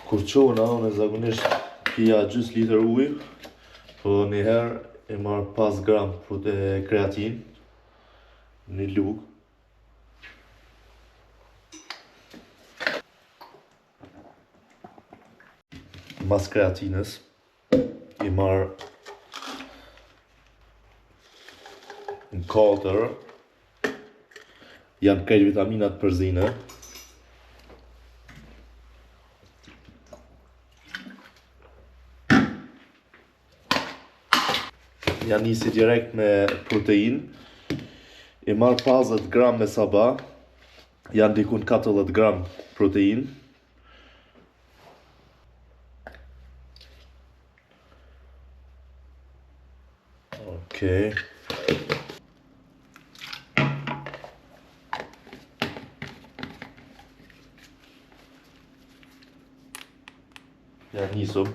Kur qona, unë zakonisht pija gjys litër ujë, po njëherë e marr 5 gram kreatin, një lugë. Mas kreatinës, i marr në 4, janë krejt vitaminat përzine. Janë nisi direkt me protein. I marr 50 gram me sabah, janë dikun 40 gram protein. Okej. Ja nisëm.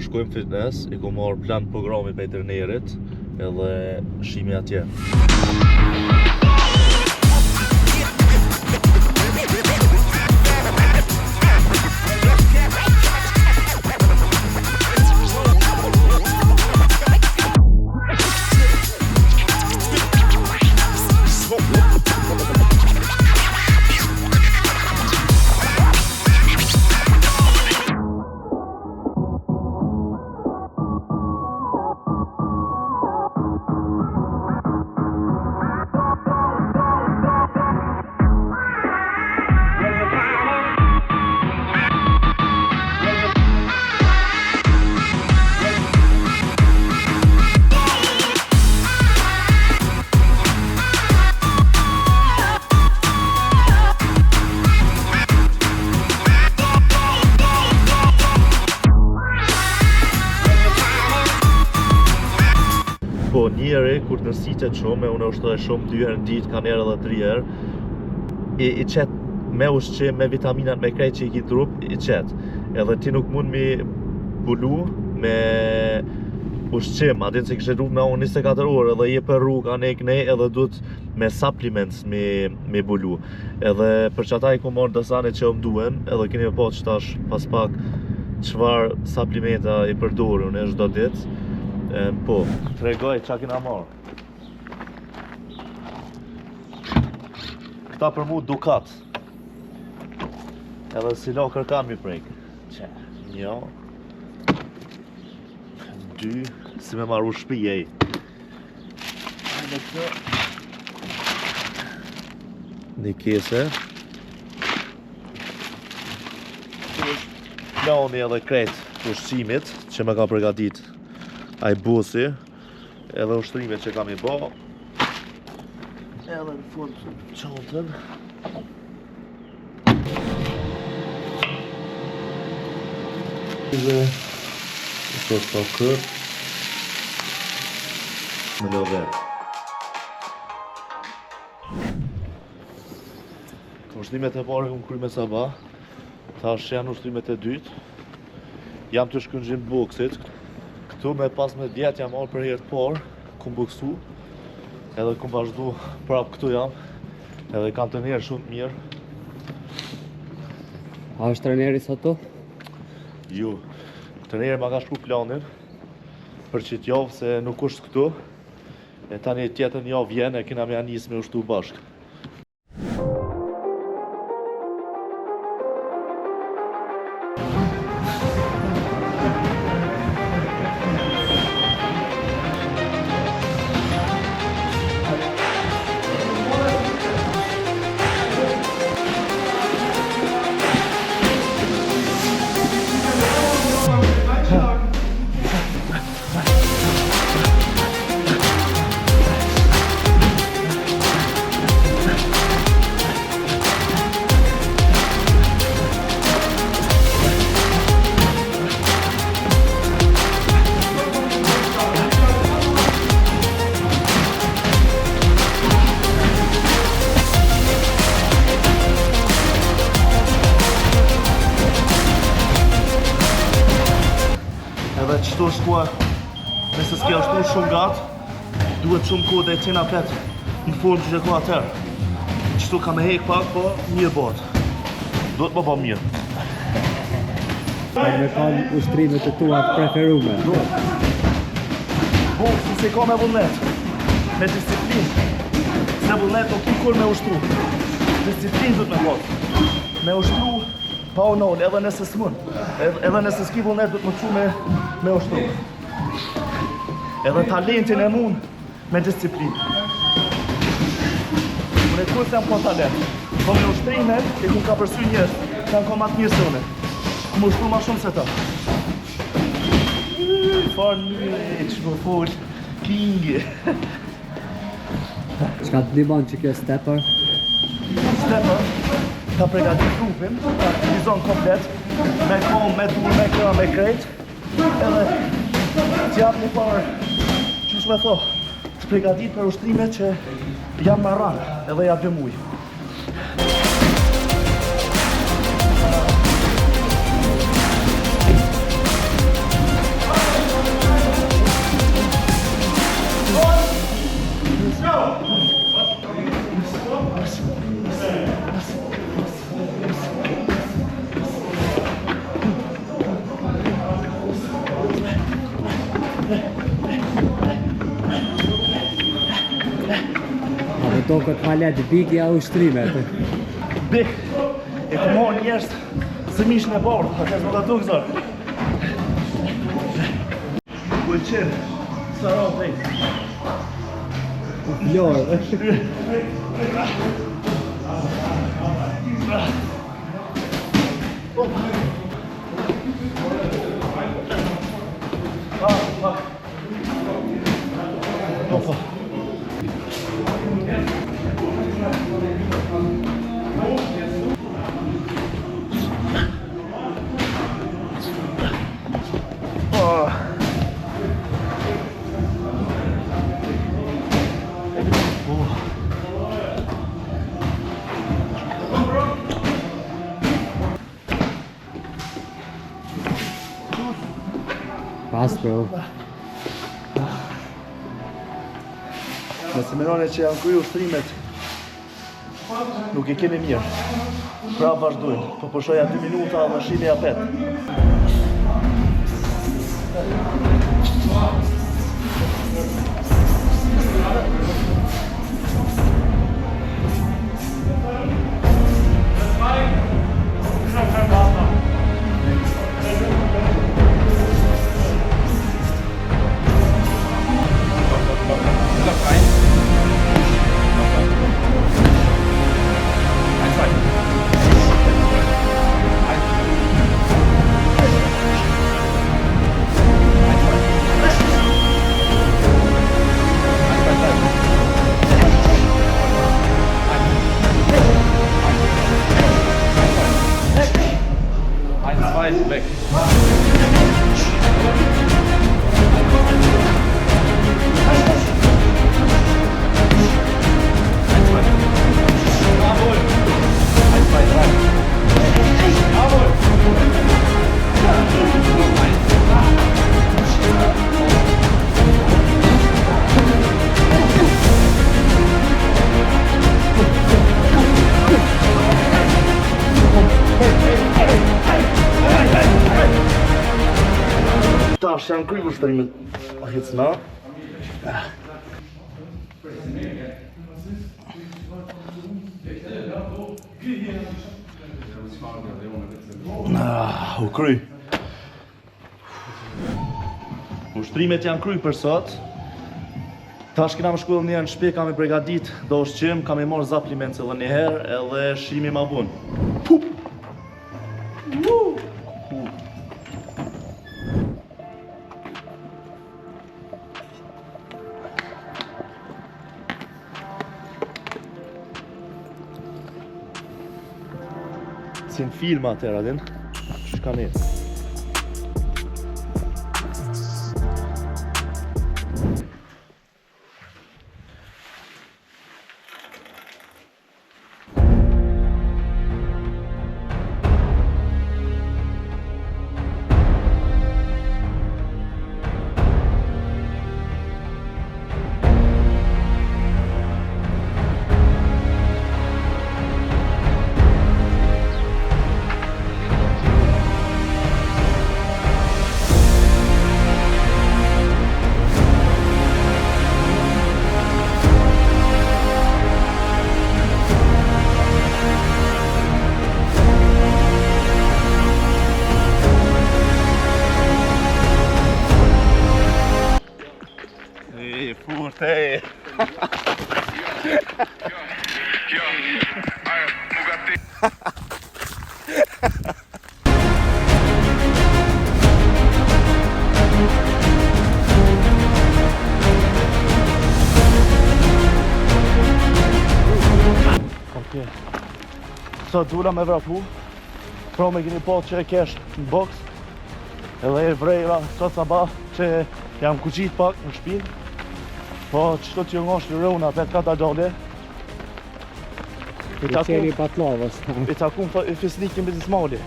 Shkojmë fitness, i ku marrë plan programi për trenerit edhe shimi atje. Po njeri, kur të nësitet shumë, unë ushtoj shumë 2 herë në ditë, kanë herë edhe 3 herë, i qet me ushqim, me vitaminat, me krejt që i ki trup, i qet. Edhe ti nuk mund mi bulu me ushqim, atin se kështë rrug me unë 24 orë, edhe je për rrug, anë e kënej, edhe duhet me supplements me bulu. Edhe për që ata i ku marrë dësane që më duen, edhe keni me po që tash pas pak qëfar supplementa i përdorë unë e çdo ditë. Po, tregoj qa kina marrë. Këta për mu dukat. Edhe si lo kërkan mi prejkë. 1, 2, si me marru shpi jej. Hajde këtë. Një kese. Plani edhe krejt ushqimit që me ka përgatit ai busi, edhe ushtrimet që kam i bo, edhe në fund qantën. Dhe të stokër me lodher. Ushtrimet e pare këm kry me sabah, tash janë ushtrimet e dytë. Jam të shkëngjim boksit. Këtu me pas me djetë jam orë për herë të parë, kum boksu, edhe kum vazhdu prap këtu jam, edhe kam të njerë shumë të mirë. A është treneri sa to? Ju, treneri ma ka shku planin, për që t'javë se nuk është këtu, e tani tjetën javë vjen e kina me anis me ushtu bashkë. Kështu është koha, nëse s'ke ashtu shumë gatë, duhet shumë kohë dhe qena petë në formë që koha atërë. Qështu ka me hek pak, po mirë botë. Do të më mirë. Me kanë ushtrimet të tua të preferume. Po, si se ka me vullnet, me disiplinë. Se vullnet o ki kur me ushtru. Disiplinë dhët me pot. Me ushtru pa unon, edhe nëse s'mun. Edhe nëse s'ki vullnet dhët më qu me ushtru. Edhe talentin e mun me disiplinë. Unë e kur se jam ka talent. Po me ushtrime, e ku ka përsy njës, kanë ka matë mirë se une. Më ushtu ma shumë se ta. Farë që më folë, kingi. Qka të dimon që kjo stepper? Stepper ka pregatit trupin, ka aktivizon komplet, me kom, me dur, me këra, me krejt. Edhe t'jap një parë, që shme tho, të pregatit për ushtrime që jam më ranë, edhe ja dëmuj. Do këtë malet bigja ushtrimet. Big, e ku morë njerës së mishën e bardë, a kësë më të tukë zërë. Kulqin, së rrë dhej. Lorë. Opa. Pas, bro. Nëse menone që janë kryu ushtrimet, nuk i keni mirë. Pra vazhdojnë, po pushoja 2 minuta dhe shini ja 5. Weg. Jawohl. 1, 2, 3. Jawohl. Noch ein. Tash janë kryu ushtrimet. A hecna. U kry. Ushtrimet janë kry për sot. Tash kena më shkull një në shpi, kam i pregadit do ushqim, kam i morë zapliment edhe njëherë, edhe shimi ma bun. Pup! Si në film atëra din, që ka një. Okej. Sot dula me vrapu. Pra me keni po që e kesh në boks. Edhe e vrejra sot sabah që jam kuqit pak në shpinë. Po qëto që ngosh të rëuna 5-4 dole. I qeni patlavës. I takun fisnikin me zismali.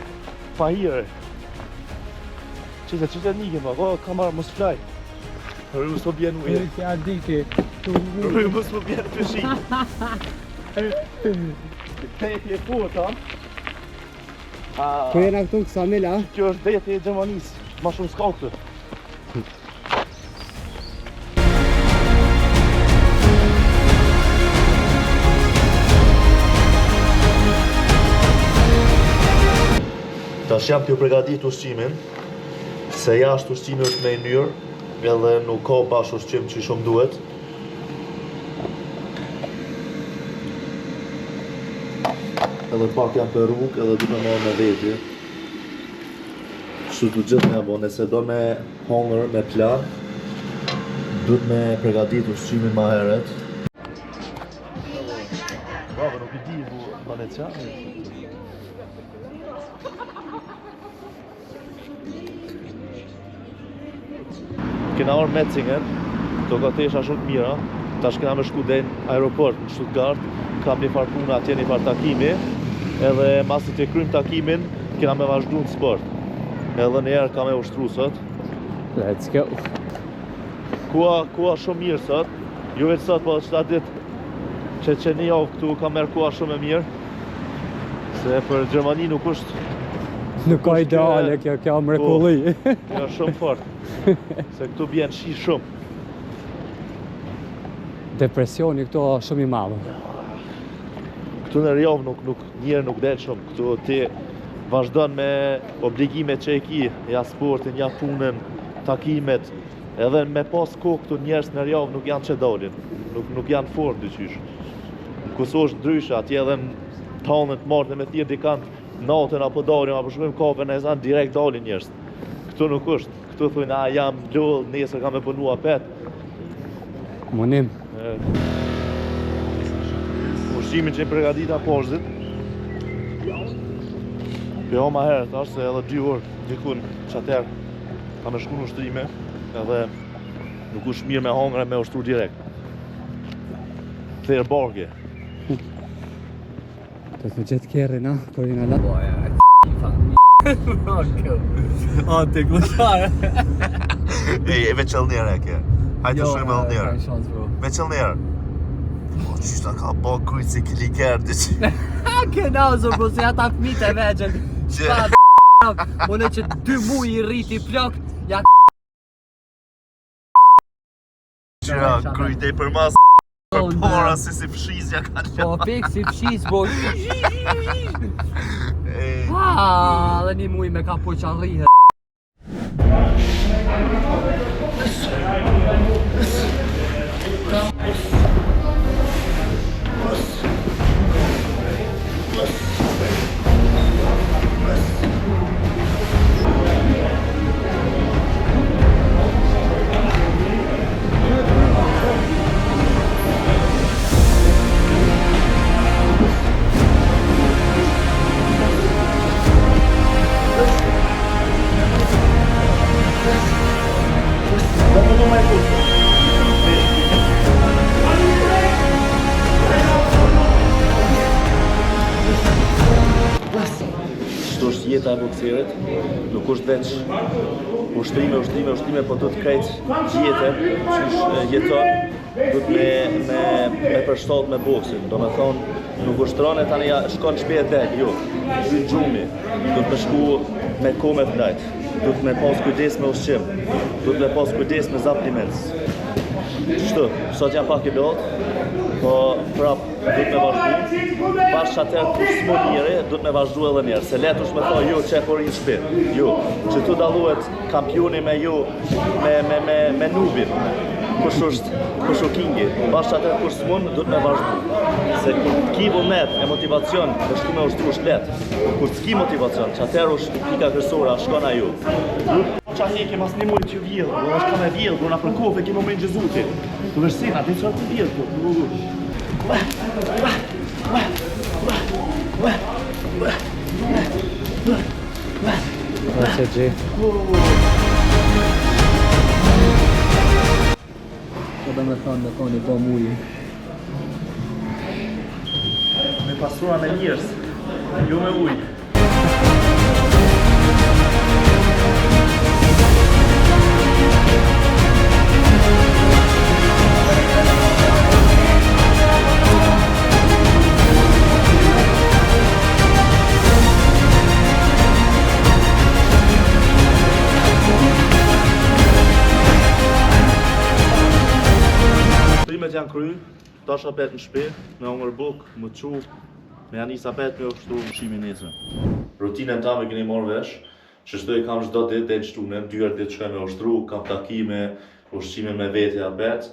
Pa hire. Qëtë nikin pa, ka marrë mos flaj. Rëj mos po bjen uje. Ja diki. Rëj mos po bjen pëshi. Deti e furta. Ku jena këtu kësa mila? Kjo është deti e Gjermanisë, ma shumë s'ka këtë. Tash jam t'ju përgatit ushqimin, se jashtë ushqimi është me njërë, edhe nuk ka bash ushqim që shumë duhet. Edhe pak jam për rrugë edhe du me marrë me veti. Kështu du gjithë me bo, nëse do me hongër, me plan, du me përgatit ushqimin ma heret. Bravo, nuk I di bu Valeciani. Kena orë Metzingen, do ka tesha shumë të mira, tash kena me shku dhe në aeroport në Stuttgart, kam një farë puna atje, një farë takimi, edhe masi të krym takimin, kena me vazhdu në sport. Edhe njerë ka me ushtru sot. Let's go. Kua shumë mirë sot, ju vetë sot po 7 dit që një javë këtu ka merë kua shumë e mirë, se për Gjermani nuk është Nuk ka ideale, kjo mrekulli. Kjo është shumë fort, se këtu bjen shi shumë. Depresioni këtu është shumë I madhë. Këtu në Rjovë njerë nuk del shumë, këtu ti vazhdon me obligimet që e ki, ja sportin, ja punën, takimet, edhe me pas kohë këtu njerës në Rjovë nuk janë që dalin, nuk janë formë dyqysh. Në Kosovë është ndryshe, atje edhe në tanën të marrë me thirë dikant natën apo dalin, apo shkojmë kapën e zanë, direkt dalin njerës. Këtu nuk është, këtu thujnë, jam lull, nesër kam e punu apet. Munim. Ushqimin që I përgatita poshtit. Kjo ma herët është se edhe 2 orë dikun që atër ka me shku në ushtrime edhe nuk është mirë me hangre me ushtru direkt. Thirë barke. Të të gjithë kjerri na, kur jena la. Te glushare. E veçel njerë e kjerë. Hajtë të shumë e njerë. Veçel njerë. O, qishta ka bo kujtë si kili kjerë të që. Ke nazo, bro, se ata fmit e vegjën. Mone që 2 muj I rriti plok, ja Qira, kujtë I për mas pora si fshizja ka lë. po pik si fshiz, bro. Dhe një muj me ka po qa rrihe. Shto është jeta e bokserit, nuk është veç ushtrime, po do të krejt gjete që jeton, do të me përshtat me boksin. Do me thonë, nuk ushtron e tani shkon shpe e del, jo, hynë gjumi, do të me shku me kome flajt, do të me pas kujdes me ushqim, do të me pas kujdes me supplements. Shtu, sot jam pak I lot, po prap do të me vazhdu, bashkë atër kur s'mo njëri, do të me vazhdu edhe njerë, se letë është me tha, jo, që e korin shpir, jo, që tu daluhet kampioni me ju, me nubin, kush është kingi, bashkë atër kur s'mon, do të me vazhdu, se kur t'ki vullnet e motivacion, dhe shku me ushtru është letë, kur t'ki motivacion, që atër është pika kërësora, shkona ju. Qa heke mas një mujtë që vjellë, do është ka me vjellë, do nga për kofe, ki moment gjëzuti. Du vërsin, ati që të vjellë, se gje. Po do me thonë me koni bo muji. Me pasura me njerëz, jo me ujë. Primet janë kry, tash apet në shtëpi, me hongër buk, më çu, me janis apet me kështu ushqimin nesër. Rutinën ta me keni marrë vesh, që çdo i kam çdo ditë del shtunë, 2 herë ditë shkoj me ushtru, kam takime, ushqime me vete apet.